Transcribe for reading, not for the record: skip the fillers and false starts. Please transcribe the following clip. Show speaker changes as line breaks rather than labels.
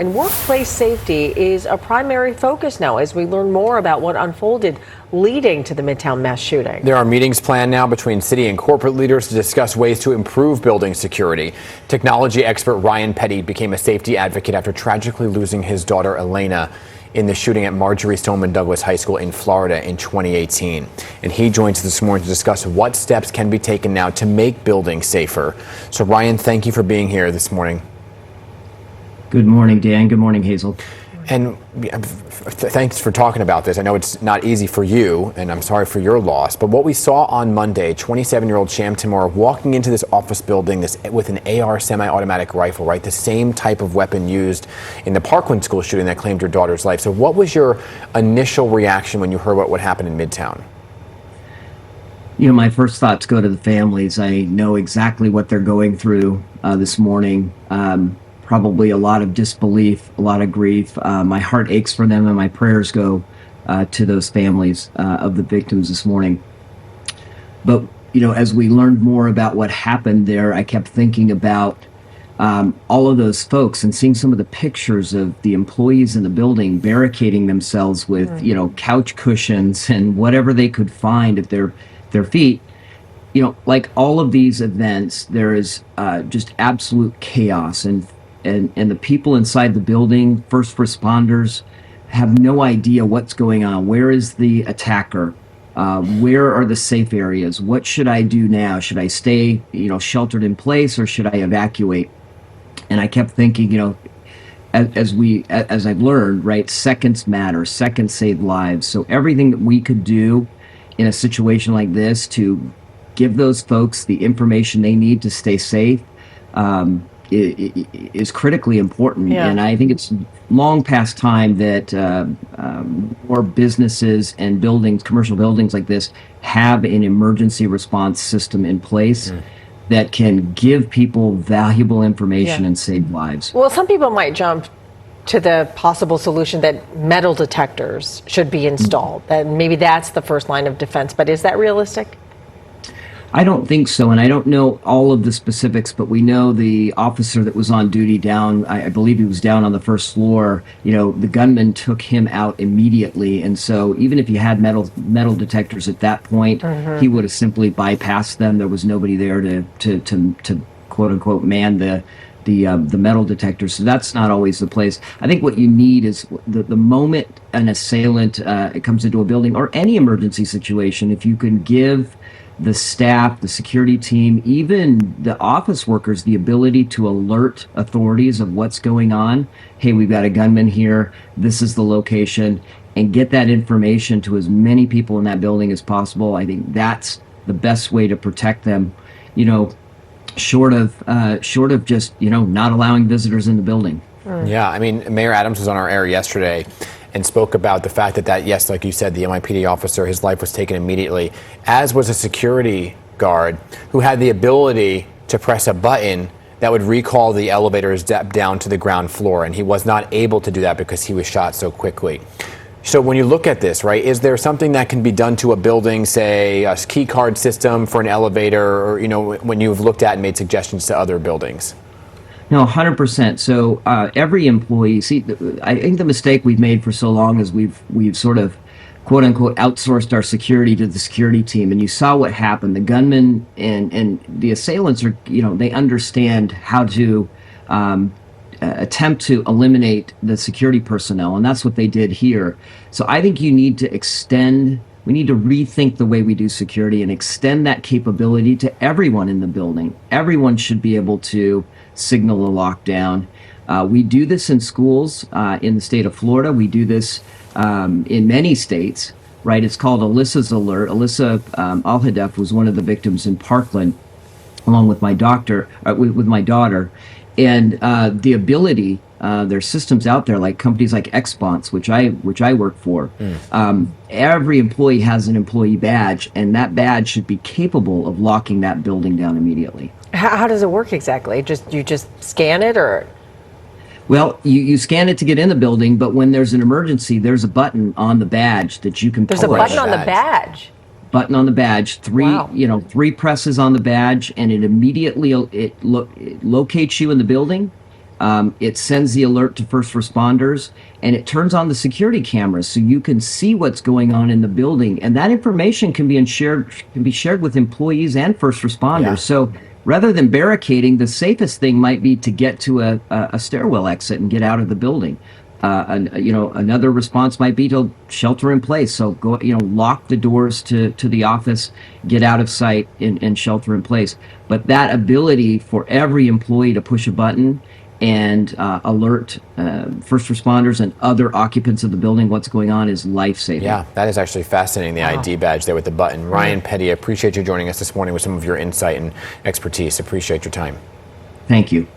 And workplace safety is a primary focus now as we learn more about what unfolded leading to the Midtown mass shooting.
There are meetings planned now between city and corporate leaders to discuss ways to improve building security. Technology expert Ryan Petty became a safety advocate after tragically losing his daughter Elena in the shooting at Marjorie Stoneman Douglas High School in Florida in 2018. And he joins us this morning to discuss what steps can be taken now to make buildings safer. So Ryan, thank you for being here this morning.
Good morning, Dan. Good morning, Hazel.
And thanks for talking about this. I know it's not easy for you, and I'm sorry for your loss. But what we saw on Monday, 27-year-old Sham Timur walking into this office building with an AR semi-automatic rifle, right? The same type of weapon used in the Parkland school shooting that claimed your daughter's life. So what was your initial reaction when you heard what happened in Midtown?
You know, my first thoughts go to the families. I know exactly what they're going through this morning. Probably a lot of disbelief, a lot of grief. My heart aches for them, and my prayers go to those families of the victims this morning. But, you know, as we learned more about what happened there, I kept thinking about all of those folks and seeing some of the pictures of the employees in the building barricading themselves with, you know, couch cushions and whatever they could find at their feet. You know, like all of these events, there is just absolute chaos, and the people inside the building, first responders, have no idea what's going on. Where is the attacker? Where are the safe areas? What should I do now? Should I stay, you know, sheltered in place, or should I evacuate? And I kept thinking, you know, as I've learned, right, seconds matter. Seconds save lives. So everything that we could do in a situation like this to give those folks the information they need to stay safe is critically important.
Yeah.
And I think it's long past time that more businesses and buildings, commercial buildings like this, have an emergency response system in place that can give people valuable information and save lives.
Well, some people might jump to the possible solution that metal detectors should be installed. That maybe that's the first line of defense, but is that realistic?
I don't think so, and I don't know all of the specifics, but we know the officer that was on duty down, I believe he was down on the first floor, you know, the gunman took him out immediately, and so even if you had metal detectors at that point, he would have simply bypassed them. There was nobody there to quote unquote man the metal detector, so that's not always the place. I think what you need is the moment an assailant comes into a building or any emergency situation, if you can give the staff, the security team, even the office workers, the ability to alert authorities of what's going on. Hey, we've got a gunman here. This is the location, and get that information to as many people in that building as possible. I think that's the best way to protect them. You know, short of just, you know, not allowing visitors in the building.
Yeah, I mean, Mayor Adams was on our air yesterday and spoke about the fact that yes, like you said, the NYPD officer, his life was taken immediately, as was a security guard who had the ability to press a button that would recall the elevators down to the ground floor, and he was not able to do that because he was shot so quickly. So when you look at this, right, is there something that can be done to a building, say a key card system for an elevator, or, you know, when you've looked at and made suggestions to other buildings?
No, 100%. So every employee, see, I think the mistake we've made for so long is we've sort of, quote unquote, outsourced our security to the security team. And you saw what happened. The gunmen and the assailants are, you know, they understand how to attempt to eliminate the security personnel. And that's what they did here. So I think you need to we need to rethink the way we do security and extend that capability to everyone in the building. Everyone should be able to signal a lockdown. We do this in schools in the state of Florida. We do this in many states, right? It's called Alyssa's Alert. Alyssa Al-Hadef was one of the victims in Parkland, along with my daughter. And the ability, there's systems out there like companies like XSponse, which I work for. Every employee has an employee badge, and that badge should be capable of locking that building down immediately.
How does it work exactly? You just scan it, or?
Well, you scan it to get in the building, but when there's an emergency, there's a button on the badge that you can push.
There's a button on the badge.
Button on the badge. Three presses on the badge, and it immediately it locates you in the building, It sends the alert to first responders, and it turns on the security cameras so you can see what's going on in the building. And that information can be shared with employees and first responders.
Yeah.
So rather than barricading, the safest thing might be to get to a stairwell exit and get out of the building. Another response might be to shelter in place. So go, lock the doors to the office, get out of sight, and shelter in place. But that ability for every employee to push a button and alert first responders and other occupants of the building what's going on is life-saving.
Yeah, that is actually fascinating, the ID badge there with the button. Ryan Petty, I appreciate you joining us this morning with some of your insight and expertise. Appreciate your time.
Thank you.